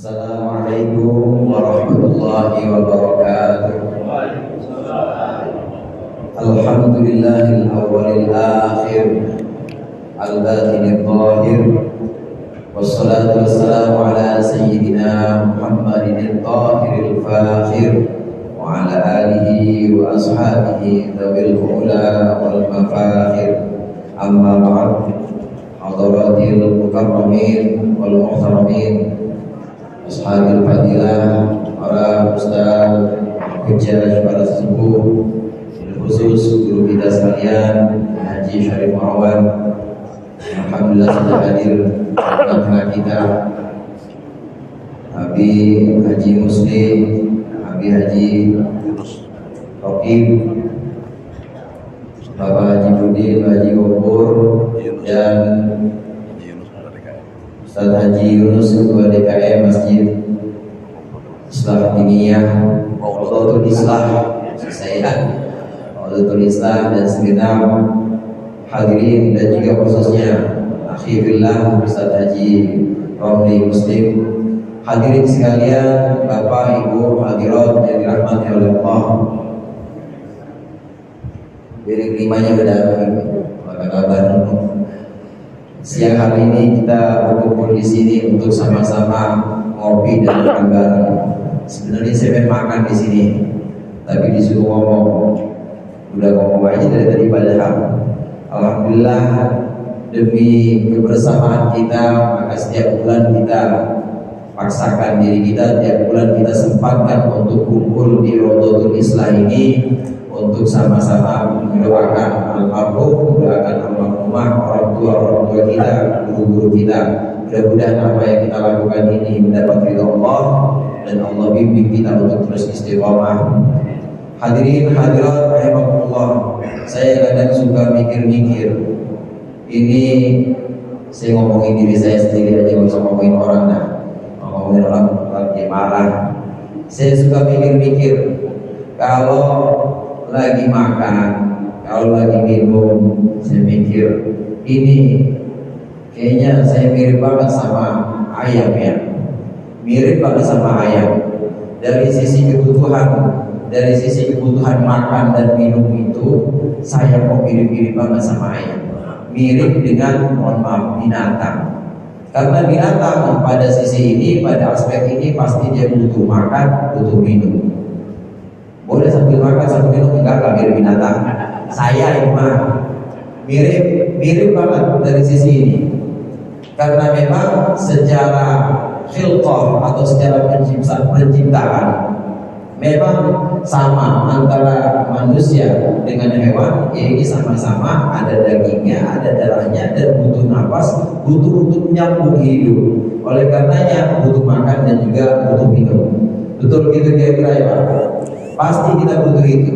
Assalamualaikum warahmatullahi wabarakatuh. Alhamdulillahil awwalil akhir al-batinil zahir wassalatu wassalamu ala sayyidina Muhammadin al-tahiril fakhir wa ala alihi wa ashabihi dhawil ula wal mafakhir. Amma ba'd. Hadaratil mukarramin wal muhtaramin, ashabil fadilah, para ustaz, hujjah, para sesepuh, khusus guru kita sekalian, Haji Syarif Muawwad, alhamdulillah sudah hadir di tengah kita. Habib Haji Muslim, Habib Haji Rokib, Bapak Haji Budin, Haji Gopur, dan Ustaz Haji Yunus, Ketua DKM Masjid Islah Diniyah Wadatul Islah Wadatul Islah, dan segenap hadirin dan juga khususnya akhi fillah Ustaz Haji Romli Muslim, hadirin sekalian, Bapak Ibu hadirat yang dirahmati oleh Allah. Dari kelimanya udah apa kabar? Siang hari ini kita berkumpul di sini untuk sama-sama ngopi dan makan bareng. Sebenarnya saya pengen makan di sini, tapi disuruh ngomong. Udah ngomong aja dari tadi padahal. Alhamdulillah, demi kebersamaan kita, maka setiap bulan kita paksakan diri kita, tiap bulan kita sempatkan untuk kumpul di Rodotul Islah ini untuk sama-sama mendoakan almarhum, mendoakan almarhumah, orang tua kita, guru-guru kita. Mudah-mudahan apa yang kita lakukan ini mendapat ridha Allah dan Allah bimbing kita untuk terus istiqomah. Hadirin hadirat rahimakumullah, saya kadang suka mikir-mikir. Ini saya ngomongin diri saya sendiri aja, nggak usah ngomongin orang dah. Ngomongin orang dia marah. Saya suka mikir-mikir, kalau lagi makan, kalau lagi minum, saya mikir ini kayaknya saya mirip banget sama ayam ya, mirip banget sama ayam. Dari sisi kebutuhan makan dan minum itu, saya mau mirip-mirip banget sama ayam. Mirip dengan, mohon maaf, binatang. Karena binatang pada sisi ini, pada aspek ini pasti dia butuh makan, butuh minum. Boleh sambil makan sambil minum, enggak mirip binatang. Saya mah mirip banget dari sisi ini. Karena memang secara khilqah atau secara penciptaan memang sama antara manusia dengan hewan. Ya ini sama-sama ada dagingnya, ada darahnya, dan butuh nafas, butuh untuk menyambung hidup. Oleh karenanya butuh makan dan juga butuh minum. Betul gitu kira-kira ya Pak? Pasti kita butuh itu.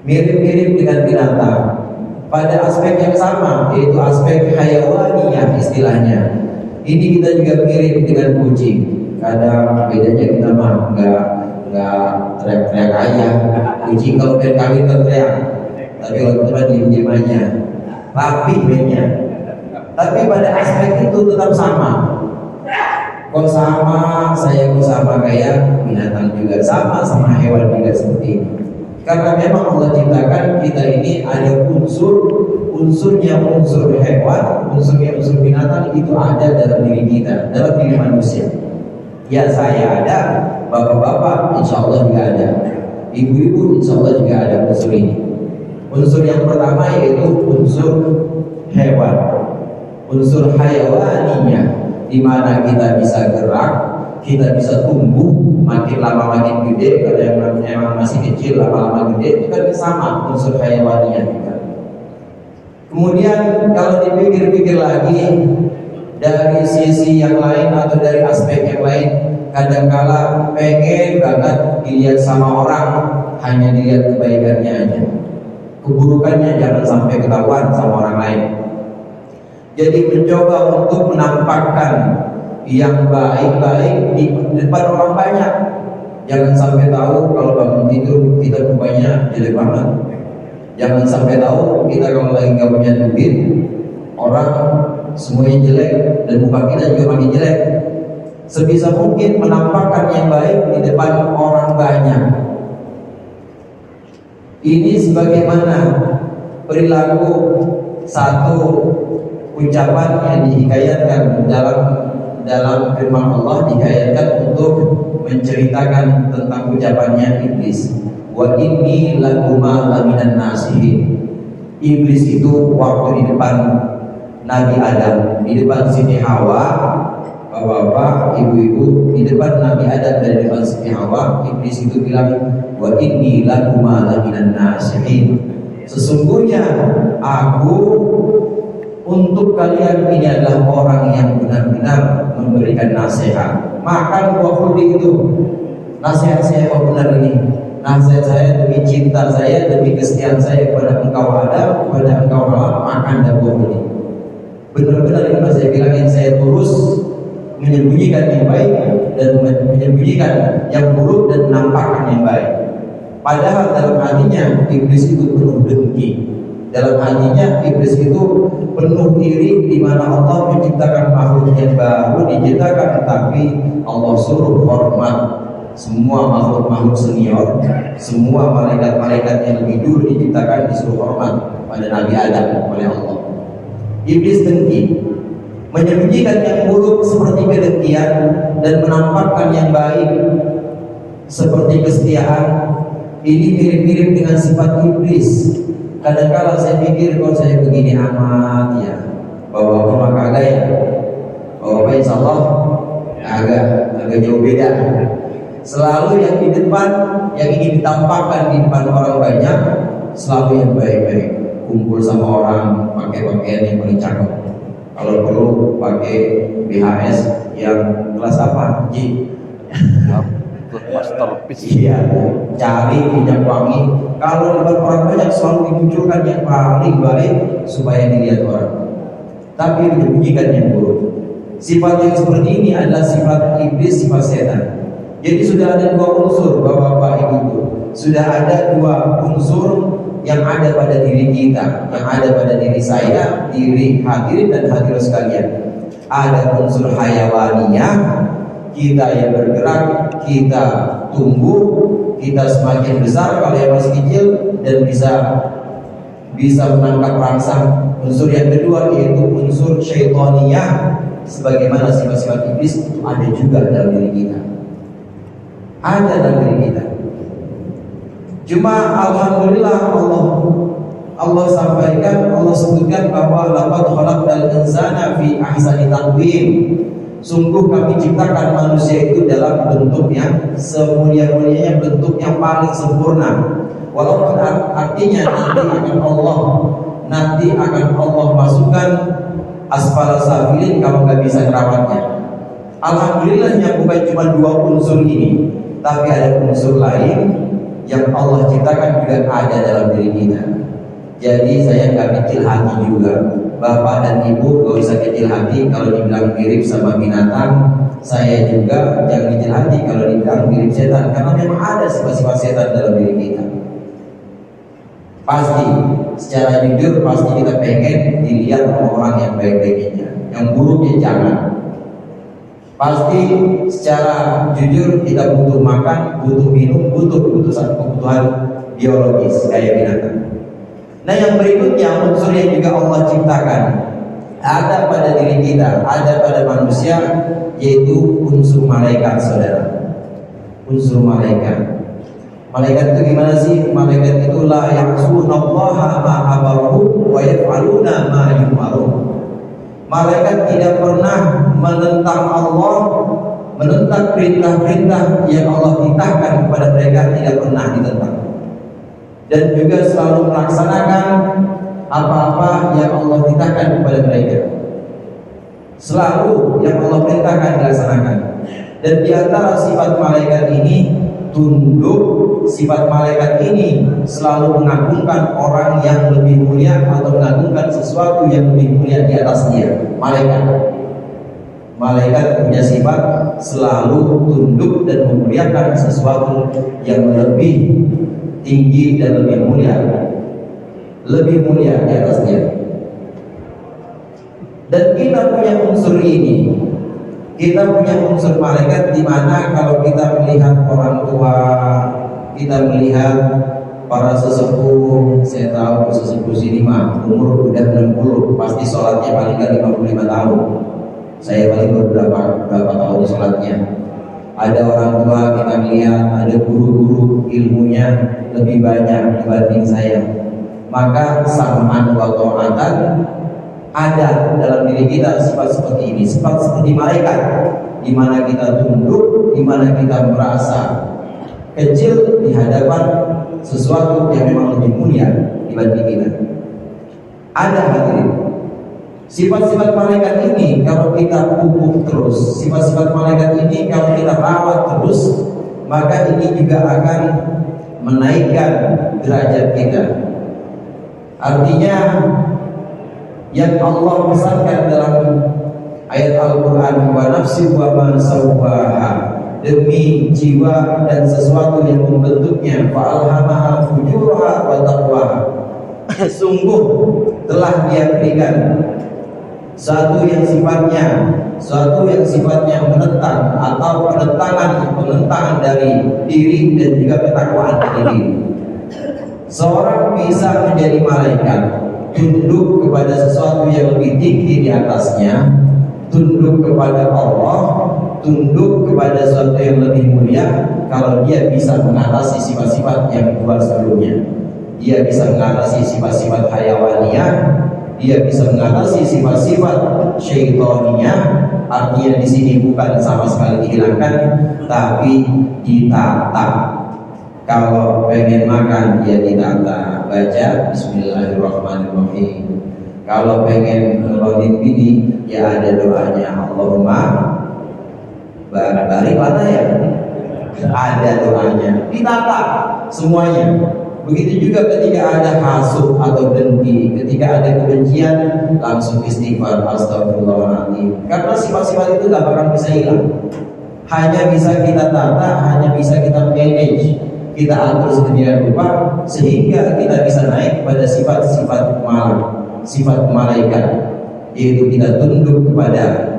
Mirip-mirip dengan binatang pada aspek yang sama, yaitu aspek hayawaniyah istilahnya. Ini kita juga mirip dengan kucing. Kadang bedanya kita mah enggak teriak-teriak aja. Kucing kalau pengen kawin teriak, tapi kalau kita diem-diem aja, rapi mainnya. Tapi pada aspek itu tetap sama. Kok sama, saya kok sama kayak binatang juga, sama hewan juga seperti ini. Karena memang Allah ciptakan kita ini ada unsurnya unsur hewan, unsurnya unsur binatang itu ada dalam diri kita, dalam diri manusia. Ya saya ada, bapak-bapak insya Allah juga ada, ibu-ibu insya Allah juga ada unsur ini. Unsur yang pertama yaitu unsur hewan, unsur hayawaninya, di mana kita bisa gerak, kita bisa tumbuh, makin lama makin gede. Kalau yang memang masih kecil, lama-lama gede, itu kan sama unsur hayawaninya juga. Kemudian kalau dipikir-pikir lagi dari sisi yang lain atau dari aspek yang lain, kadangkala pengen banget dilihat sama orang, hanya dilihat kebaikannya aja, keburukannya jangan sampai ketahuan sama orang lain. Jadi mencoba untuk menampakkan yang baik-baik di depan orang banyak. Jangan sampai tahu kalau bangun tidur kita rupanya jelek banget. Jangan sampai tahu kita kalau lagi nggak punya duit, orang semuanya jelek dan muka kita juga makin jelek. sebisa mungkin menampakkan yang baik di depan orang banyak. Ini sebagaimana perilaku satu ucapan yang dihikayatkan dalam firman Allah, dihikayatkan untuk menceritakan tentang ucapannya iblis. Wa inni lakuma laminan nasihin. Iblis itu waktu di depan Nabi Adam, di depan Siti Hawa, bapak-bapak, ibu-ibu, di depan Nabi Adam dan di depan Siti Hawa, iblis itu bilang, wa inni lakuma laminan nasihin. Sesungguhnya aku untuk kalian ini adalah orang yang benar-benar memberikan nasihat. Makan buah kuldi itu, nasihat saya apa benar ini? Nasihat saya demi cinta saya, demi kesetiaan saya kepada engkau Adam, kepada engkau Hawa, makan dan buah kuldi. Benar-benar ini saya bilangin, saya terus menyembunyikan yang baik dan menyembunyikan yang buruk dan menampakkan yang baik. Padahal dalam hatinya iblis itu penuh dengki. Dalam hatinya iblis itu penuh iri, di mana Allah menciptakan makhluk yang baru diciptakan, tapi Allah suruh hormat semua makhluk-makhluk senior, semua malaikat-malaikat yang lebih dulu diciptakan disuruh hormat pada Nabi Adam oleh Allah. Iblis dengki, menyembunyikan yang buruk seperti kedengkian dan menampakkan yang baik seperti kesetiaan. Ini mirip-mirip dengan sifat iblis. Kadang-kala saya pikir kalau saya begini amat ya, bawa kagak ya, bawa insya Allah agak jauh beda. Selalu yang di depan, yang ingin ditampakkan di depan orang banyak, selalu yang baik-baik. Kumpul sama orang pakai pakaian yang paling cakep. Kalau perlu pakai BHS yang kelas apa? Ji. Masterpiece. Iya, cari minyak wangi. Kalau di depan orang banyak selalu dimunculkan yang paling baik supaya dilihat orang. Tapi menyembunyikan yang buruk. Sifat yang seperti ini adalah sifat iblis, sifat setan. Jadi sudah ada dua unsur, bapak-bapak, ibu-ibu. Sudah ada dua unsur yang ada pada diri kita, yang ada pada diri saya, diri hadirin dan hadirin sekalian. Ada unsur hayawaniyah, kita yang bergerak, kita tumbuh, kita semakin besar kalau yang masih kecil dan bisa menangkap rangsang. Unsur yang kedua yaitu unsur syaitaniyah, sebagaimana sifat-sifat iblis itu ada juga dalam diri kita. Ada dalam diri kita. Cuma alhamdulillah Allah sampaikan, Allah sebutkan bahwa laqad khalaqnal insana fi ahsani taqwim. Sungguh kami ciptakan manusia itu dalam bentuk yang semulia-mulianya, bentuk yang paling sempurna. Walaupun artinya nanti akan Allah masukkan asfala safilin kalau nggak bisa merawatnya. Alhamdulillahnya bukan cuma dua unsur ini, tapi ada unsur lain yang Allah ciptakan juga ada dalam diri kita. Jadi saya nggak kecil hati juga. Bapak dan ibu gak usah kecil hati kalau dibilang mirip sama binatang. Saya juga jangan kecil hati kalau dibilang mirip setan, karena memang ada sifat-sifat setan dalam diri kita. Pasti, secara jujur pasti kita pengen dilihat sama orang yang baik-baiknya, yang buruknya jangan. Pasti secara jujur kita butuh makan, butuh minum, butuh kebutuhan biologis kayak binatang. Nah yang berikutnya unsur yang juga Allah ciptakan ada pada diri kita, ada pada manusia, yaitu unsur malaikat, saudara. Unsur malaikat. Malaikat itu gimana sih? Malaikat itu la ya'sunallaha ma amarahu wa yaf'aluna ma yu'marun. Malaikat tidak pernah menentang Allah, menentang perintah-perintah yang Allah titahkan kepada mereka, tidak pernah ditentang. Dan juga selalu melaksanakan apa-apa yang Allah titahkan kepada mereka. Selalu yang Allah perintahkan dilaksanakan. Dan di antara sifat malaikat ini tunduk, sifat malaikat ini selalu mengagungkan orang yang lebih mulia atau mengagungkan sesuatu yang lebih mulia di atas dia. Malaikat punya sifat selalu tunduk dan memuliakan sesuatu yang lebih tinggi dan lebih mulia di atasnya. Dan kita punya unsur ini, Kita punya unsur malaikat di mana kalau kita melihat orang tua, kita melihat para sesepuh, saya tahu sesepuh sini mah umur udah 60, pasti sholatnya paling nggak 55 tahun. Saya paling berapa tahun sholatnya. Ada orang tua kita lihat, ada guru-guru ilmunya lebih banyak dibanding saya. Maka sam'an wa ta'atan ada dalam diri kita sifat seperti ini, sifat seperti malaikat, di mana kita tunduk, di mana kita merasa kecil di hadapan sesuatu yang memang lebih mulia dibanding kita. Ada hadirin. Sifat-sifat malaikat ini kalau kita pupuk terus, sifat-sifat malaikat ini kalau kita rawat terus, maka ini juga akan menaikkan derajat kita. Artinya yang Allah pesankan dalam ayat Al-Quran, wa nafsi wa ma sawwaha, demi jiwa dan sesuatu yang membentuknya, fa'alhamaha fujuraha wa taqwaha, sungguh telah dia berikan suatu yang sifatnya menentang atau penentangan dari diri dan juga ketakwaan dari diri. Seorang bisa menjadi malaikat, tunduk kepada sesuatu yang lebih tinggi di atasnya, tunduk kepada Allah, tunduk kepada sesuatu yang lebih mulia, kalau dia bisa mengatasi sifat-sifat yang dua sebelumnya. Dia bisa mengatasi sifat-sifat hayawaniyah, dia bisa mengatasi sifat-sifat syaitaniyah. Artinya di sini bukan sama sekali dihilangkan, tapi ditata. Kalau pengen makan dia ditata, baca Bismillahirrahmanirrahim. Kalau pengen ngelonin bini, ya ada doanya, Allahumma barik mana ya, ada doanya, ditata semuanya. Begitu juga ketika ada hasud atau dengki, ketika ada kebencian, langsung istighfar, astagfirullahaladzim. Karena sifat-sifat itu gak bakal bisa hilang, hanya bisa kita tata, hanya bisa kita manage, kita atur sedemikian rupa sehingga kita bisa naik pada sifat-sifat malaikat, yaitu kita tunduk kepada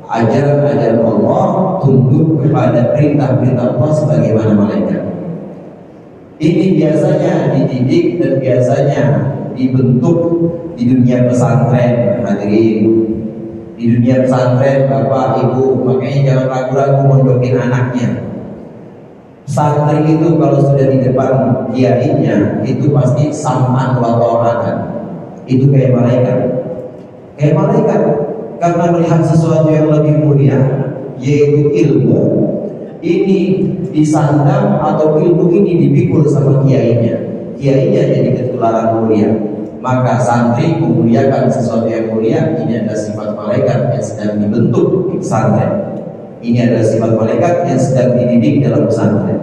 ajaran-ajaran Allah, tunduk kepada perintah-perintah Allah sebagaimana malaikat. Ini biasanya dididik dan biasanya dibentuk di dunia pesantren, hadirin. Di dunia pesantren, Bapak, Ibu, makanya jangan ragu-ragu mondokin anaknya. Santri itu kalau sudah di depan kiainya, itu pasti sam'an wa ta'atan. Itu kayak malaikat. Kayak malaikat. Karena melihat sesuatu yang lebih mulia, yaitu ilmu, ini disandang atau ilmu ini dipikul sama kiainya. Kiainya jadi ketularan mulia. Maka santri memuliakan sesuatu yang mulia. Ini adalah sifat malaikat yang sedang dibentuk di pesantren. Ini adalah sifat malaikat yang sedang dididik dalam pesantren.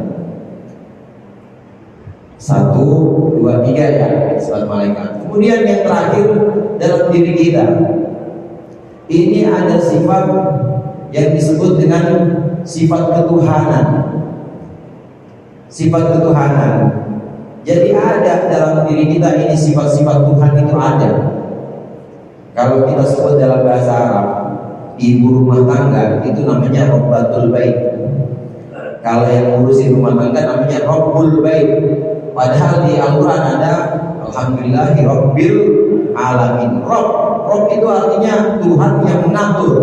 1, 2, 3 ya, sifat malaikat. Kemudian yang terakhir dalam diri kita, ini ada sifat yang disebut dengan sifat ketuhanan. Sifat ketuhanan. Jadi ada dalam diri kita ini sifat-sifat Tuhan itu ada. Kalau kita sebut dalam bahasa Arab, ibu rumah tangga itu namanya Rabbatul Bait. Kalau yang ngurusin rumah tangga namanya Rabbul Bait. Padahal di Al-Quran ada Alhamdulillahi Rabbil Alamin. Rabb itu artinya Tuhan yang mengatur.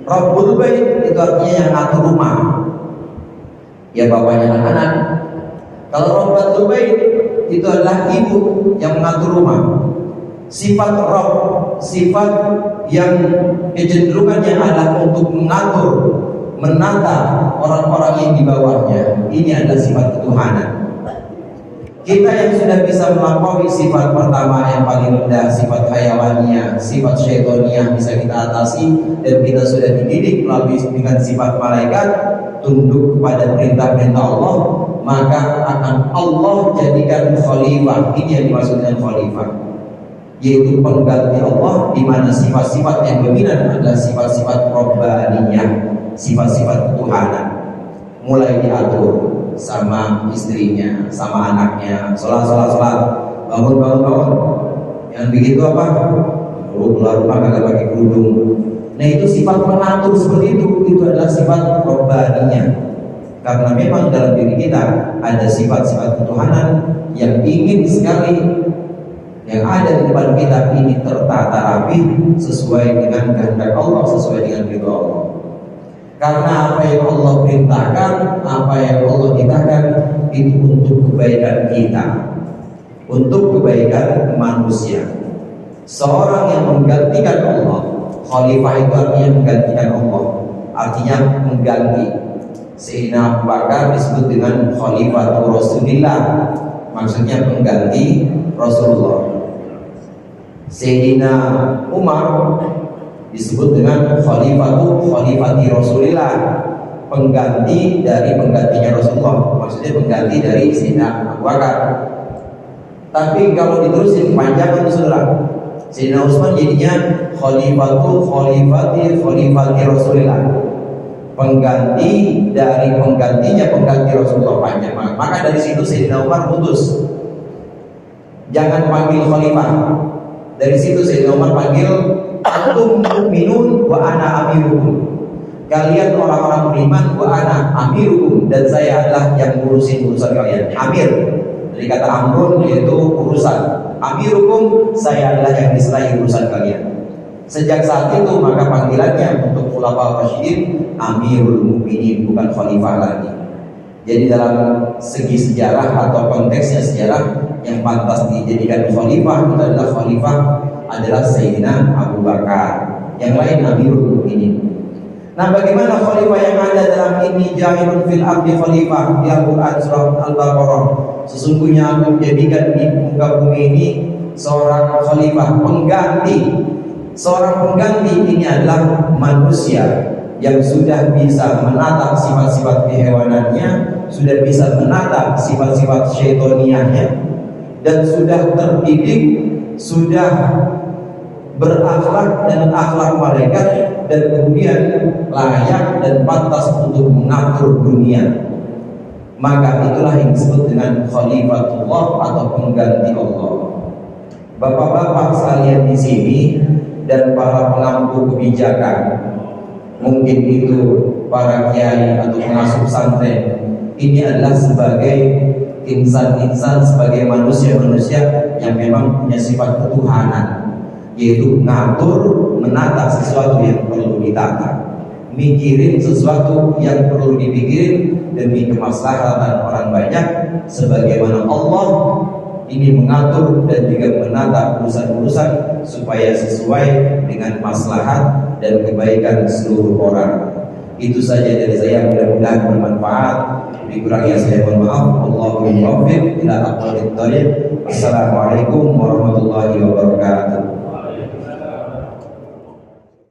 Rabbul Bait itu artinya yang ngatur rumah. Ya bapaknya anak-anak. Kalau Rabbatul Bait itu adalah ibu yang mengatur rumah. Sifat Rabb, sifat yang kecenderungannya adalah untuk mengatur, menata orang-orang yang di bawahnya. Ini adalah sifat ketuhanan. Kita yang sudah bisa melampaui sifat pertama yang paling rendah, sifat hayawaniyah, sifat syaitoniyah bisa kita atasi, dan kita sudah dididik melalui dengan sifat malaikat, tunduk kepada perintah-perintah Allah, maka akan Allah jadikan khalifah. Ini yang dimaksudkan khalifah, yaitu pengganti Allah, di mana sifat-sifat yang dominan adalah sifat-sifat Rabbaniyah, sifat-sifat ketuhanan. Mulai diatur sama istrinya, sama anaknya, sholat, bangun. Yang begitu apa? Keluar rumah kagak pakai kerudung, Nah itu sifat mengatur seperti itu adalah sifat Rabbaniyah. Karena memang dalam diri kita ada sifat-sifat ketuhanan yang ingin sekali yang ada di depan kita ini tertata rapi sesuai dengan kehendak Allah, sesuai dengan ridha Allah. Karena apa yang Allah perintahkan, apa yang Allah tindakan itu untuk kebaikan kita, untuk kebaikan manusia. Seorang yang menggantikan Allah, khalifah itu artinya menggantikan Allah, artinya mengganti. Sayyidina Abu Bakar disebut dengan Khalifatul Rasulillah, maksudnya pengganti Rasulullah. Sayyidina Umar disebut dengan Khalifati Rasulillah, pengganti dari penggantinya Rasulullah, maksudnya pengganti dari Sayyidina Abu Bakar. Tapi kalau diterusin panjang itu saudara, Sayyidina Utsman jadinya Khalifati Rasulillah, pengganti dari penggantinya pengganti Rasulullah, panjang banget. Maka dari situ Sayyidina Umar putus, jangan panggil khalifah. Dari situ Sayyidina Umar panggil antum mu'minun wa ana amirukum. Kalian orang-orang beriman, wa ana amirukum, dan saya adalah yang ngurusin urusan kalian. Amir dari kata amrun yaitu urusan. Amirukum, saya adalah yang diserahi urusan kalian. Sejak saat itu maka panggilannya untuk Khulafaur Rasyidin Amirul Mukminin, bukan khalifah lagi. Jadi dalam segi sejarah atau konteksnya sejarah, yang pantas dijadikan khalifah itu adalah khalifah adalah Sayyidina Abu Bakar, yang lain Amirul Mukminin. Nah, bagaimana khalifah yang ada dalam ini ja'ilun fil ardi khalifah di Al-Quran surah Al-Baqarah? Sesungguhnya aku menjadikan di muka bumi ini seorang khalifah, pengganti. Seorang pengganti ini adalah manusia yang sudah bisa menatap sifat-sifat kehewanannya, sudah bisa menatap sifat-sifat syaitoniahnya, dan sudah terdidik, sudah berakhlak dan akhlak malaikat, dan kemudian layak dan pantas untuk mengatur dunia. Maka itulah yang disebut dengan Khalifatullah atau pengganti Allah. Bapak-bapak sekalian di sini dan para pengampu kebijakan, mungkin itu para kiai atau pengasuh pesantren, ini adalah sebagai insan-insan, sebagai manusia-manusia yang memang punya sifat ketuhanan, yaitu ngatur, menata sesuatu yang perlu ditata, mikirin sesuatu yang perlu dipikirin demi kemaslahatan orang banyak, sebagaimana Allah ini mengatur dan juga menata urusan-urusan supaya sesuai dengan maslahat dan kebaikan seluruh orang. Itu saja dari saya, mudah-mudahan bermanfaat. Dikurangnya saya mohon maaf. Allahumma muwaffiq ila aqwamit thoriq. Assalamualaikum warahmatullahi wabarakatuh.